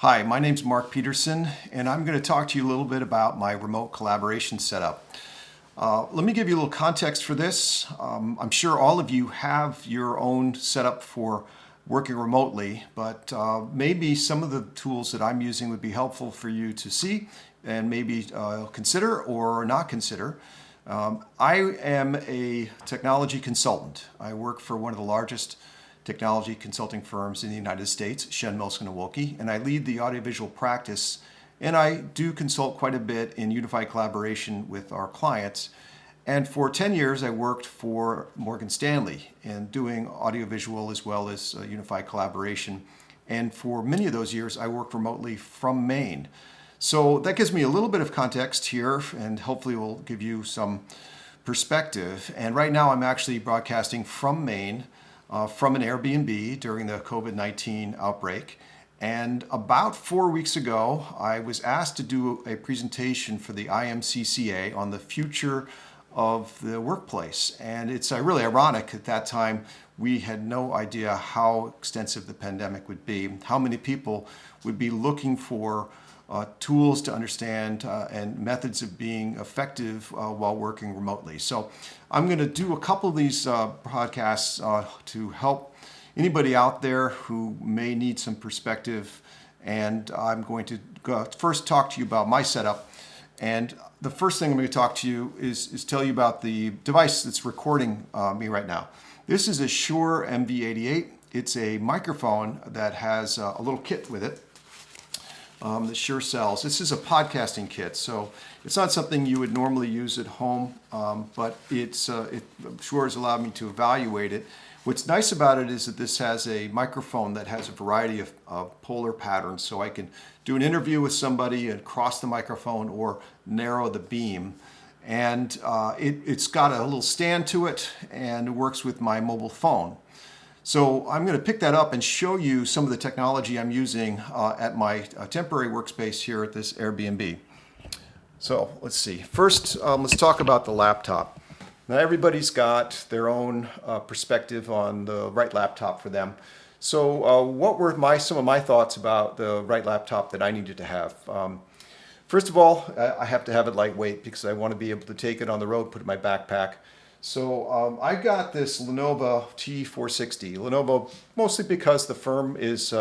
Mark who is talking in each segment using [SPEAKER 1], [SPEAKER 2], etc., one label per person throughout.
[SPEAKER 1] Hi, my name's Mark Peterson, and I'm going to talk to you a little bit about my remote collaboration setup. Let me give you a little context for this. I'm sure all of you have your own setup for working remotely, but maybe some of the tools that I'm using would be helpful for you to see and maybe consider or not consider. I am a technology consultant. I work for one of the largest technology consulting firms in the United States, Shen Mills and Wilkie, and I lead the audiovisual practice, and I do consult quite a bit in unified collaboration with our clients. And for 10 years, I worked for Morgan Stanley in doing audiovisual as well as unified collaboration. And for many of those years, I worked remotely from Maine. So that gives me a little bit of context here and hopefully will give you some perspective. And right now, I'm actually broadcasting from Maine, from an Airbnb during the COVID-19 outbreak. And about 4 weeks ago, I was asked to do a presentation for the IMCCA on the future of the workplace. And it's really ironic at that time, we had no idea how extensive the pandemic would be, how many people would be looking for tools to understand and methods of being effective while working remotely. So I'm going to do a couple of these podcasts to help anybody out there who may need some perspective. And I'm going to first talk to you about my setup. And the first thing I'm going to talk to you is tell you about the device that's recording me right now. This is a Shure MV88. It's a microphone that has a little kit with it. That Shure sells. This is a podcasting kit, so it's not something you would normally use at home, but Shure has allowed me to evaluate it. What's nice about it is that this has a microphone that has a variety of polar patterns, so I can do an interview with somebody and cross the microphone or narrow the beam. And it's got a little stand to it, and it works with my mobile phone. So I'm going to pick that up and show you some of the technology I'm using at my temporary workspace here at this Airbnb. So let's see. First, let's talk about the laptop. Now everybody's got their own perspective on the right laptop for them. So what were some of my thoughts about the right laptop that I needed to have? First of all, I have to have it lightweight because I want to be able to take it on the road, put it in my backpack. So I got this Lenovo T460. Lenovo, mostly because the firm uses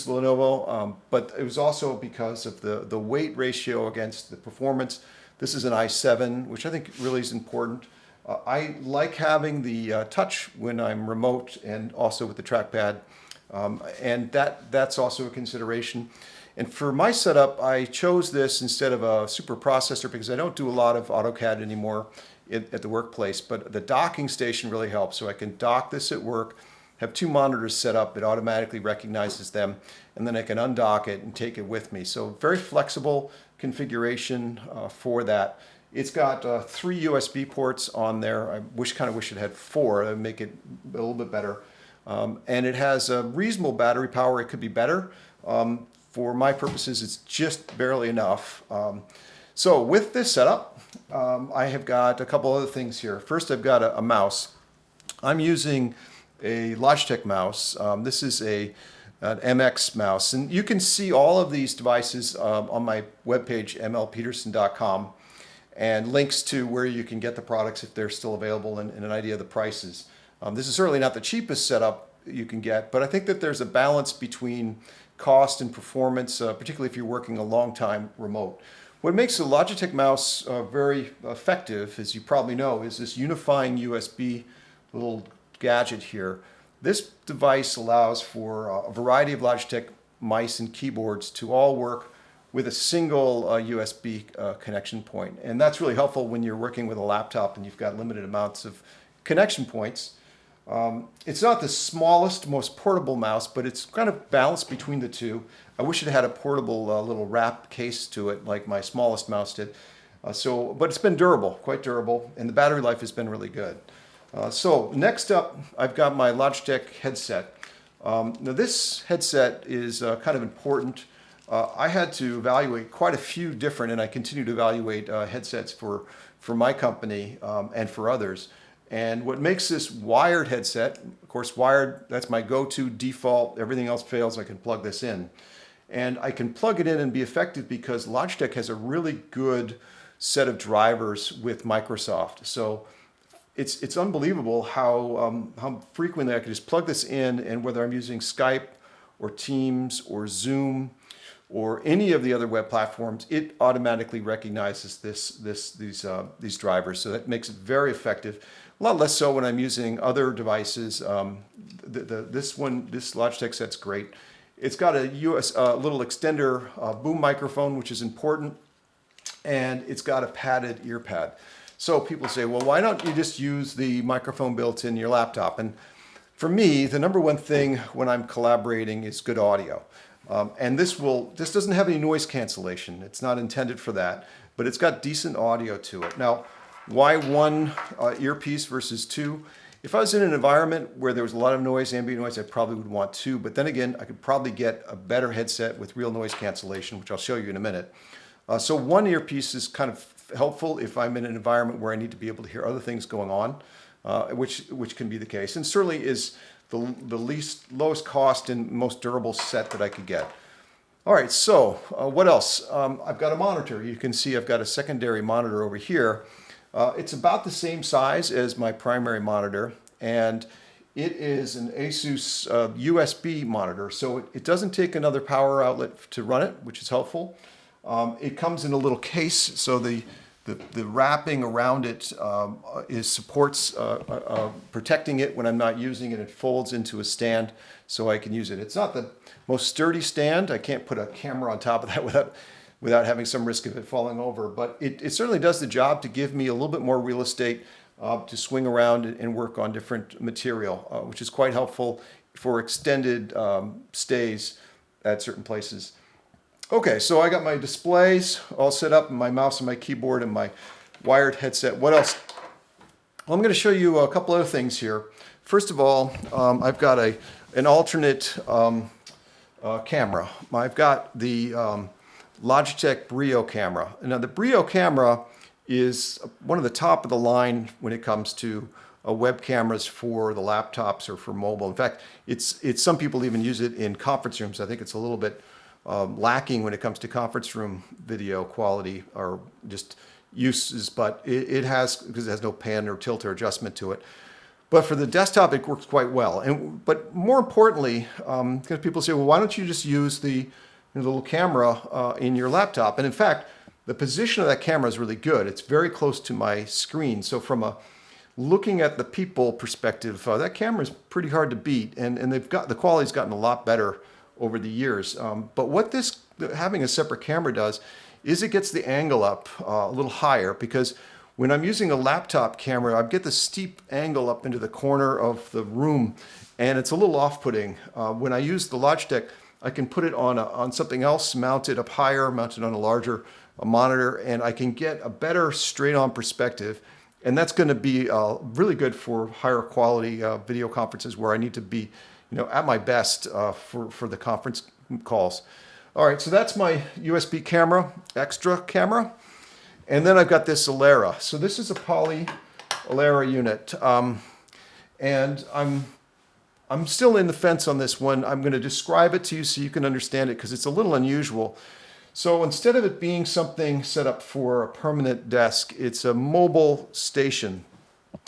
[SPEAKER 1] Lenovo, but it was also because of the weight ratio against the performance. This is an i7, which I think really is important. I like having the touch when I'm remote and also with the trackpad, and that's also a consideration. And for my setup, I chose this instead of a super processor because I don't do a lot of AutoCAD anymore at the workplace, but the docking station really helps. So I can dock this at work, have two monitors set up, it automatically recognizes them, and then I can undock it and take it with me. So very flexible configuration for that. It's got 3 USB ports on there. I kind of wish it had 4 to make it a little bit better. And it has a reasonable battery power. It could be better. For my purposes, it's just barely enough. So with this setup, I have got a couple other things here. First, I've got a mouse. I'm using a Logitech mouse. This is an MX mouse. And you can see all of these devices on my webpage, mlpeterson.com, and links to where you can get the products if they're still available and an idea of the prices. This is certainly not the cheapest setup you can get, but I think that there's a balance between cost and performance, particularly if you're working a long time remote. What makes the Logitech mouse very effective, as you probably know, is this unifying USB little gadget here. This device allows for a variety of Logitech mice and keyboards to all work with a single USB connection point. And that's really helpful when you're working with a laptop and you've got limited amounts of connection points. It's not the smallest, most portable mouse, but it's kind of balanced between the two. I wish it had a portable little wrap case to it like my smallest mouse did. But it's been durable, quite durable, and the battery life has been really good. So next up, I've got my Logitech headset. Now this headset is kind of important. I had to evaluate quite a few different, and I continue to evaluate headsets for my company and for others. And what makes this wired headset, of course, wired, that's my go-to default. Everything else fails, I can plug this in. And I can plug it in and be effective because Logitech has a really good set of drivers with Microsoft. So it's unbelievable how frequently I can just plug this in, and whether I'm using Skype or Teams or Zoom or any of the other web platforms, it automatically recognizes these drivers. So that makes it very effective. A lot less so when I'm using other devices. This Logitech set's great. It's got a little extender boom microphone, which is important, and it's got a padded ear pad. So people say, well, why don't you just use the microphone built in your laptop? And for me, the number one thing when I'm collaborating is good audio. And this doesn't have any noise cancellation. It's not intended for that, but it's got decent audio to it. Now, why one earpiece versus two? If I was in an environment where there was a lot of noise, ambient noise, I probably would want two. But then again, I could probably get a better headset with real noise cancellation, which I'll show you in a minute. So one earpiece is kind of helpful if I'm in an environment where I need to be able to hear other things going on, which can be the case. And certainly is the lowest cost and most durable set that I could get. All right, so what else? I've got a monitor. You can see I've got a secondary monitor over here. It's about the same size as my primary monitor, and it is an Asus USB monitor, so it doesn't take another power outlet to run it, which is helpful. It comes in a little case, so the wrapping around it supports protecting it when I'm not using it. It folds into a stand so I can use it. It's not the most sturdy stand. I can't put a camera on top of that without having some risk of it falling over, but it certainly does the job to give me a little bit more real estate to swing around and work on different material, which is quite helpful for extended stays at certain places. Okay, so I got my displays all set up, and my mouse and my keyboard and my wired headset. What else? Well, I'm going to show you a couple other things here. First of all, I've got an alternate camera. I've got the Logitech Brio camera. Now, the Brio camera is one of the top of the line when it comes to web cameras for the laptops or for mobile. In fact, it's some people even use it in conference rooms. I think it's a little bit lacking when it comes to conference room video quality or just uses, but it has, because it has no pan or tilt or adjustment to it. But for the desktop, it works quite well. But more importantly, because people say, well, why don't you just use the little camera in your laptop? And in fact, the position of that camera is really good. It's very close to my screen. So from a looking at the people perspective, that camera is pretty hard to beat, and the quality's gotten a lot better over the years. But what having a separate camera does is it gets the angle up a little higher, because when I'm using a laptop camera, I get the steep angle up into the corner of the room, and it's a little off-putting. When I use the Logitech, I can put it on something else, mounted up higher, mounted on a larger monitor, and I can get a better straight-on perspective. And that's going to be really good for higher quality video conferences where I need to be at my best for the conference calls. All right, so that's my USB camera, extra camera. And then I've got this Alera. So this is a Poly Alera unit. And I'm still in the fence on this one. I'm going to describe it to you so you can understand it, because it's a little unusual. So instead of it being something set up for a permanent desk, it's a mobile station.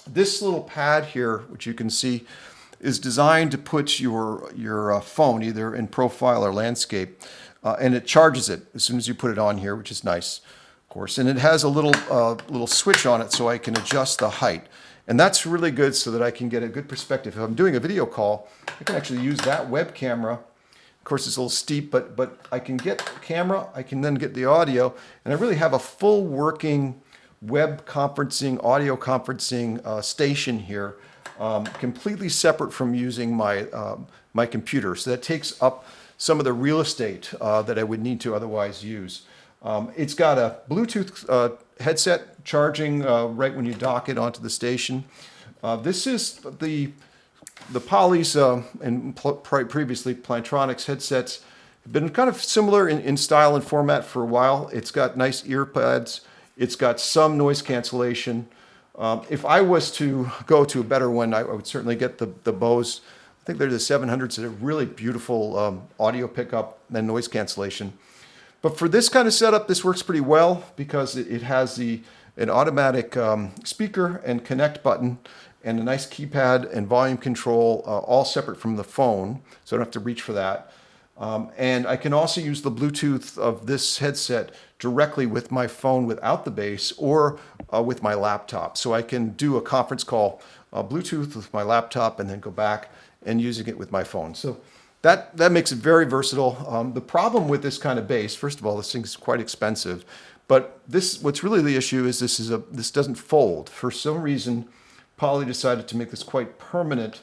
[SPEAKER 1] This little pad here, which you can see, is designed to put your phone either in profile or landscape, and it charges it as soon as you put it on here, which is nice, of course. And it has a little switch on it so I can adjust the height. And that's really good so that I can get a good perspective. If I'm doing a video call, I can actually use that web camera. Of course, it's a little steep, but I can get the camera, I can then get the audio, and I really have a full working web conferencing, audio conferencing station here, completely separate from using my computer. So that takes up some of the real estate that I would need to otherwise use. It's got a Bluetooth headset charging right when you dock it onto the station. This is the Poly's and previously Plantronics headsets have been kind of similar in style and format for a while. It's got nice earpads. It's got some noise cancellation. If I was to go to a better one, I would certainly get the Bose think they're the 700s that have really beautiful audio pickup and noise cancellation. But for this kind of setup, this works pretty well because it has an automatic speaker and connect button and a nice keypad and volume control, all separate from the phone, so I don't have to reach for that. And I can also use the Bluetooth of this headset directly with my phone without the base, or with my laptop. So I can do a conference call Bluetooth with my laptop and then go back and using it with my phone. So that makes it very versatile. The problem with this kind of base, first of all, this thing's quite expensive. But what's really the issue is this doesn't fold. For some reason, Poly decided to make this quite permanent.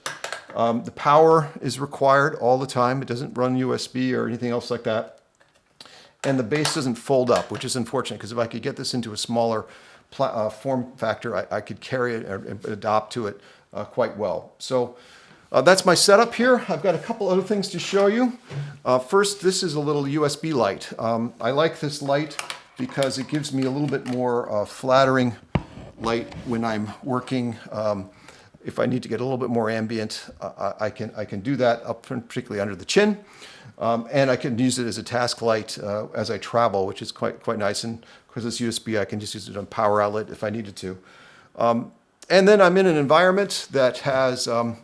[SPEAKER 1] The power is required all the time. It doesn't run USB or anything else like that. And the base doesn't fold up, which is unfortunate, because if I could get this into a smaller form factor, I could carry it and adopt to it quite well. So that's my setup here. I've got a couple other things to show you. First, this is a little USB light. I like this light because it gives me a little bit more flattering light when I'm working. If I need to get a little bit more ambient, I can do that, particularly under the chin. And I can use it as a task light as I travel, which is quite nice. And because it's USB, I can just use it on power outlet if I needed to. And then I'm in an environment that has a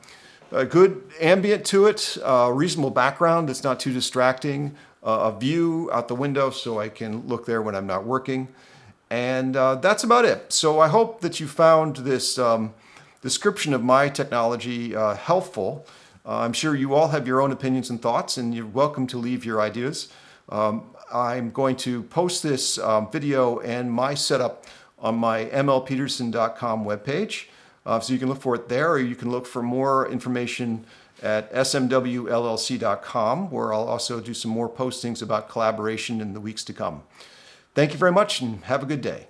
[SPEAKER 1] good ambient to it, reasonable background that's not too distracting, a view out the window so I can look there when I'm not working. And that's about it. So I hope that you found this description of my technology helpful. I'm sure you all have your own opinions and thoughts, and you're welcome to leave your ideas. I'm going to post this video and my setup on my mlpeterson.com webpage. So you can look for it there, or you can look for more information at smwllc.com, where I'll also do some more postings about collaboration in the weeks to come. Thank you very much, and have a good day.